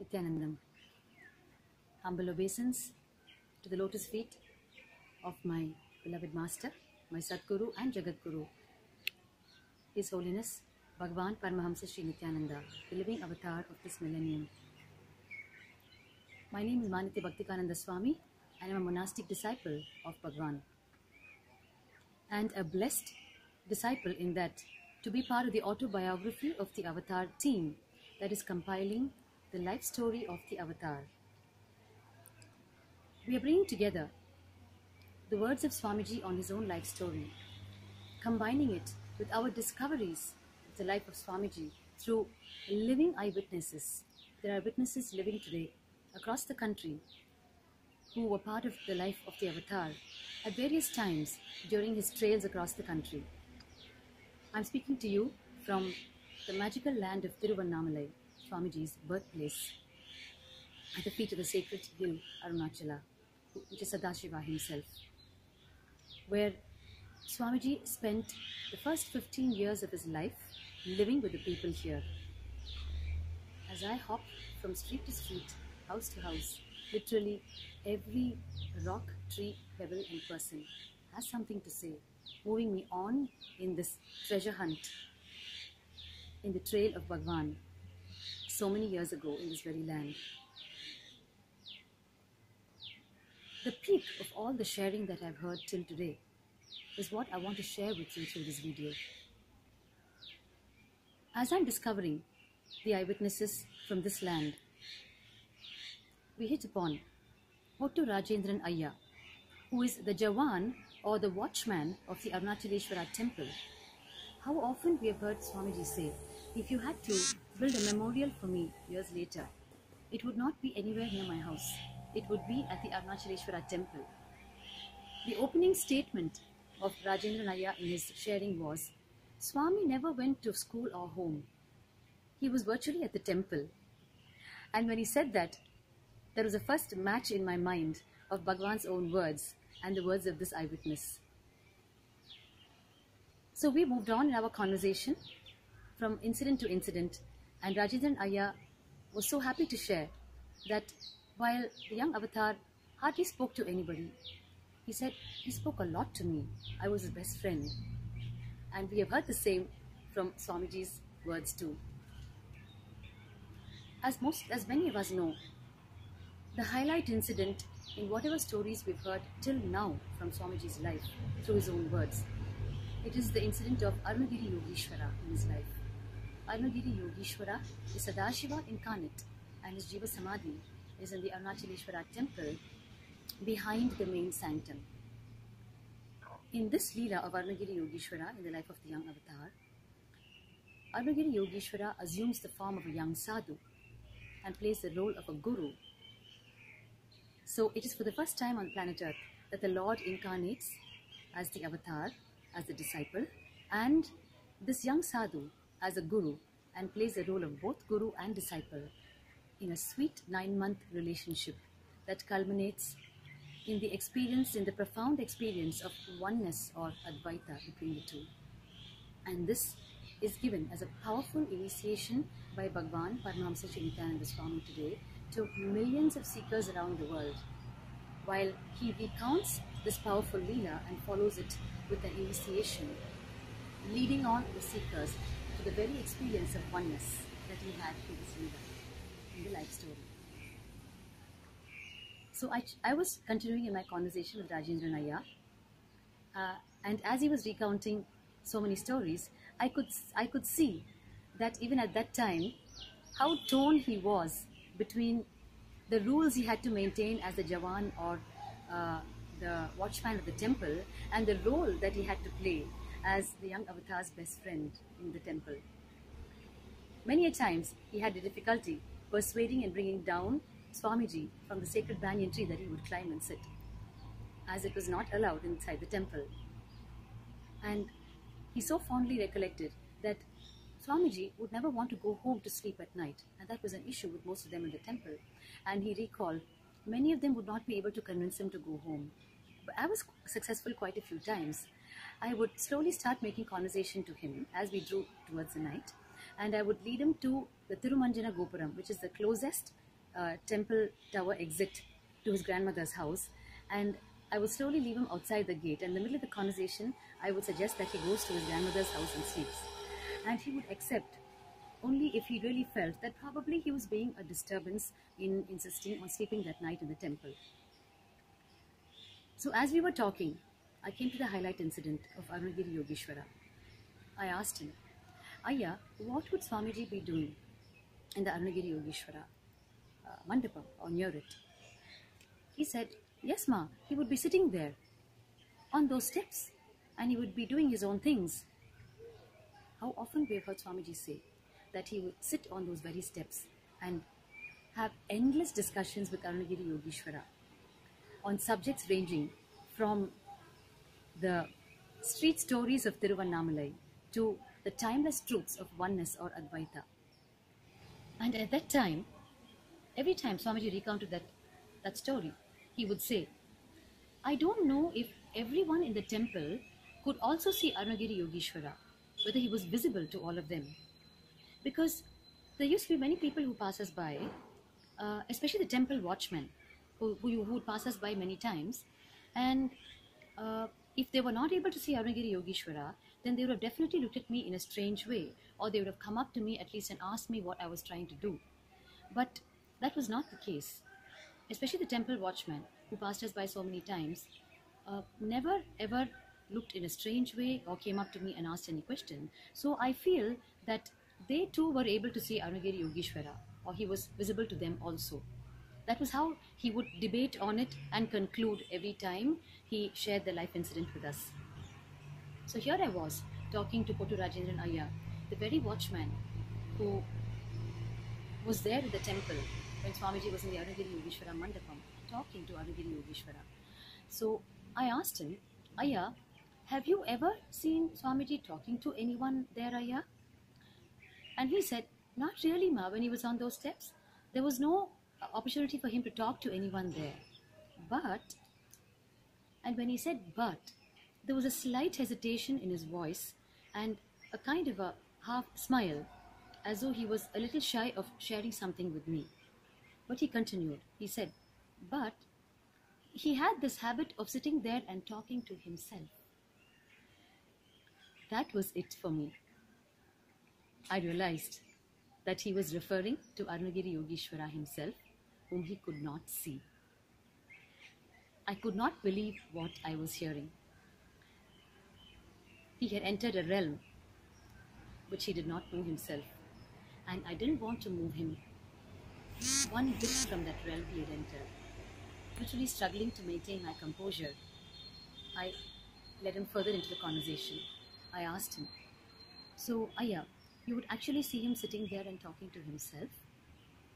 Nityanandam. Humble obeisance to the lotus feet of my beloved Master, my Sadguru and Jagadguru, His Holiness Bhagavan Paramahamsa Sri Nityananda, the living avatar of this millennium. My name is Manitya Bhaktikananda Swami, and I am a monastic disciple of Bhagavan, and a blessed disciple in that to be part of the autobiography of the Avatar team that is compiling the life story of the Avatar. We are bringing together the words of Swamiji on his own life story, combining it with our discoveries of the life of Swamiji through living eyewitnesses. There are witnesses living today across the country who were part of the life of the Avatar at various times during his trails across the country. I'm speaking to you from the magical land of Tiruvannamalai, Swamiji's birthplace, at the feet of the sacred hill Arunachala, which is Sadashiva himself, where Swamiji spent the first 15 years of his life living with the people here. As I hop from street to street, house to house, literally every rock, tree, pebble and person has something to say, moving me on in this treasure hunt in the trail of Bhagavan so many years ago in this very land. The peak of all the sharing that I've heard till today is what I want to share with you through this video. As I'm discovering the eyewitnesses from this land, we hit upon Ottu Rajendran Ayya, who is the Jawan or the watchman of the Arunachaleshwara temple. How often we have heard Swamiji say, if you had to build a memorial for me years later, it would not be anywhere near my house. It would be at the Arunachaleshwara temple. The opening statement of Rajendran Ayya in his sharing was, Swami never went to school or home. He was virtually at the temple. And when he said that, there was a first match in my mind of Bhagavan's own words and the words of this eyewitness. So we moved on in our conversation from incident to incident, and Rajendran Ayya was so happy to share that while the young Avatar hardly spoke to anybody, he said, he spoke a lot to me. I was his best friend. And we have heard the same from Swamiji's words too. As many of us know, the highlight incident in whatever stories we've heard till now from Swamiji's life through his own words, it is the incident of Arunagiri Yogeshwara in his life. Arunagiri Yogeshwara is Sadashiva incarnate, and his Jiva Samadhi is in the Arunachaleshwara temple behind the main sanctum. In this Leela of Arunagiri Yogeshwara in the life of the young Avatar, Arunagiri Yogeshwara assumes the form of a young sadhu and plays the role of a guru. So it is for the first time on planet Earth that the Lord incarnates as the Avatar, as the disciple, and this young sadhu as a guru, and plays the role of both guru and disciple in a sweet 9-month relationship that culminates in the profound experience of oneness or Advaita between the two. And this is given as a powerful initiation by Bhagavan Paramahamsa Sri Nityananda Swami today to millions of seekers around the world, while he recounts this powerful Leela and follows it with an initiation, leading on the seekers to the very experience of oneness that he had through this Leela in the life story. So I was continuing in my conversation with Rajendran Ayya, and as he was recounting so many stories, I could see that even at that time, how torn he was between the rules he had to maintain as the Jawan or the watchman of the temple, and the role that he had to play as the young Avatar's best friend in the temple. Many a times he had a difficulty persuading and bringing down Swamiji from the sacred banyan tree that he would climb and sit, as it was not allowed inside the temple. And he so fondly recollected that Swamiji would never want to go home to sleep at night, and that was an issue with most of them in the temple. And he recalled many of them would not be able to convince him to go home. But I was successful quite a few times. I would slowly start making conversation to him as we drew towards the night, and I would lead him to the Tirumanjana Gopuram, which is the closest temple tower exit to his grandmother's house, and I would slowly leave him outside the gate. And in the middle of the conversation, I would suggest that he goes to his grandmother's house and sleeps. And he would accept only if he really felt that probably he was being a disturbance in insisting on sleeping that night in the temple. So as we were talking, I came to the highlight incident of Arunagiri Yogeshwara. I asked him, Ayya, what would Swamiji be doing in the Arunagiri Yogeshwara mandapam or near it? He said, yes ma, he would be sitting there on those steps and he would be doing his own things. How often we have heard Swamiji say that he would sit on those very steps and have endless discussions with Arunagiri Yogeshwara on subjects ranging from the street stories of Tiruvannamalai to the timeless truths of oneness or Advaita. And at that time, every time Swamiji recounted that story, he would say, I don't know if everyone in the temple could also see Arunagiri Yogeshwara, whether he was visible to all of them. Because there used to be many people who pass us by, especially the temple watchmen, who would pass us by many times. And if they were not able to see Arunagiri Yogeshwara, then they would have definitely looked at me in a strange way, or they would have come up to me at least and asked me what I was trying to do. But that was not the case. Especially the temple watchman, who passed us by so many times, never ever looked in a strange way or came up to me and asked any question. So I feel that they too were able to see Arunagiri Yogeshwara, or he was visible to them also. That was how he would debate on it and conclude every time he shared the life incident with us. So here I was, talking to Pottu Rajendran Ayya, the very watchman who was there at the temple when Swamiji was in the Arunagiri Yogeshwara Mandapam, talking to Arunagiri Yogeshwara. So I asked him, Ayya, have you ever seen Swamiji talking to anyone there, Ayya? And he said, not really, ma, when he was on those steps. There was no opportunity for him to talk to anyone there. But, and when he said but, there was a slight hesitation in his voice and a kind of a half smile, as though he was a little shy of sharing something with me. But he continued. He said, but he had this habit of sitting there and talking to himself. That was it for me. I realized that he was referring to Arunagiri Yogeshwara himself, whom he could not see. I could not believe what I was hearing. He had entered a realm which he did not know himself, and I didn't want to move him one bit from that realm he had entered. Literally struggling to maintain my composure, I led him further into the conversation. I asked him, so Ayya, you would actually see him sitting there and talking to himself?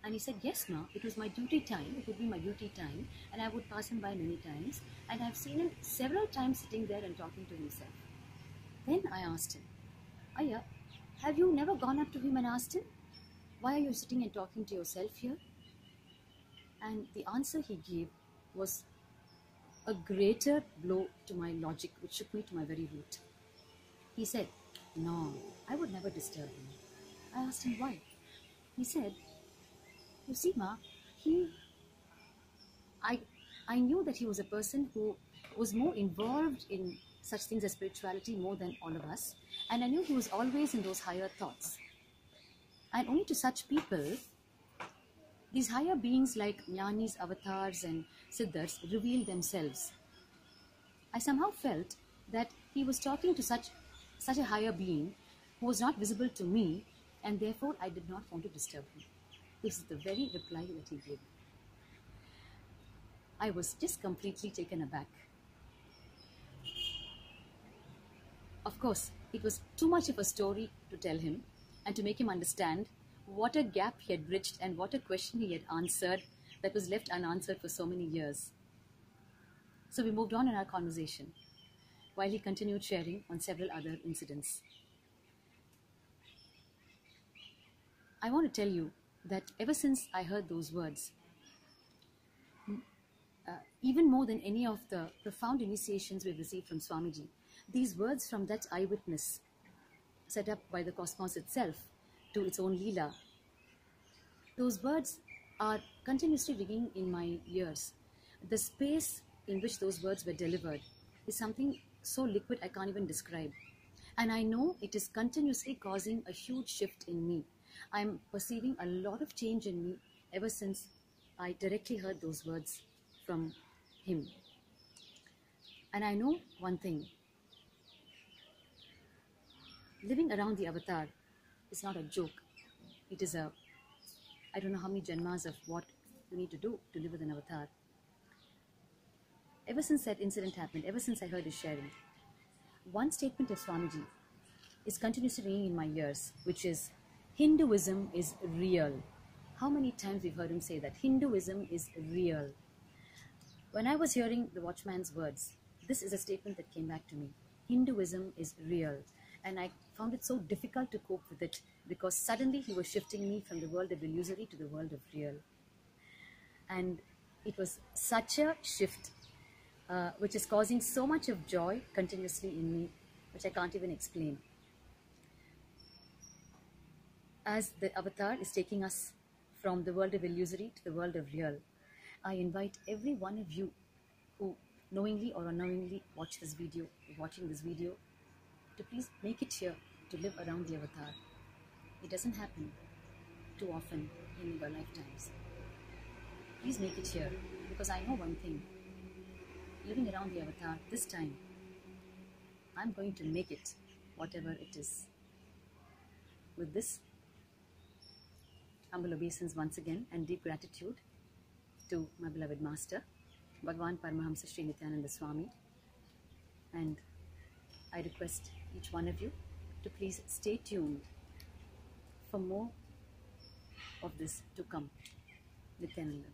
And he said, yes, ma, it was my duty time. It would be my duty time, and I would pass him by many times, and I've seen him several times sitting there and talking to himself. Then I asked him, Ayya, have you never gone up to him and asked him, why are you sitting and talking to yourself here? And the answer he gave was a greater blow to my logic, which shook me to my very root. He said, no, I would never disturb him. I asked him why. He said, you see, ma, I knew that he was a person who was more involved in such things as spirituality more than all of us, and I knew he was always in those higher thoughts. And only to such people, these higher beings like Jnanis, avatars and siddhas reveal themselves. I somehow felt that he was talking to such a higher being who was not visible to me, and therefore I did not want to disturb him. This is the very reply that he gave. I was just completely taken aback. Of course, it was too much of a story to tell him and to make him understand what a gap he had bridged and what a question he had answered that was left unanswered for so many years. So we moved on in our conversation while he continued sharing on several other incidents. I want to tell you that ever since I heard those words, even more than any of the profound initiations we've received from Swamiji, these words from that eyewitness set up by the cosmos itself to its own Leela, those words are continuously ringing in my ears. The space in which those words were delivered is something so liquid I can't even describe. And I know it is continuously causing a huge shift in me. I'm perceiving a lot of change in me ever since I directly heard those words from him. And I know one thing: living around the avatar is not a joke. It is I don't know how many janmas of what you need to do to live with an avatar. Ever since that incident happened, ever since I heard his sharing, one statement of Swamiji is continuously ringing in my ears, which is, Hinduism is real. How many times we've heard him say that? Hinduism is real. When I was hearing the Watchman's words, this is a statement that came back to me. Hinduism is real. And I found it so difficult to cope with it, because suddenly he was shifting me from the world of illusory to the world of real. And it was such a shift, which is causing so much of joy continuously in me, which I can't even explain. As the avatar is taking us from the world of illusory to the world of real, I invite every one of you who knowingly or unknowingly watching this video, to please make it here to live around the avatar. It doesn't happen too often in your lifetimes. Please make it here, because I know one thing: living around the avatar this time, I'm going to make it whatever it is. With this humble obeisance once again and deep gratitude to my beloved Master, Bhagavan Paramahamsa Sri Nityananda Swami, and I request each one of you to please stay tuned for more of this to come. Nityananda.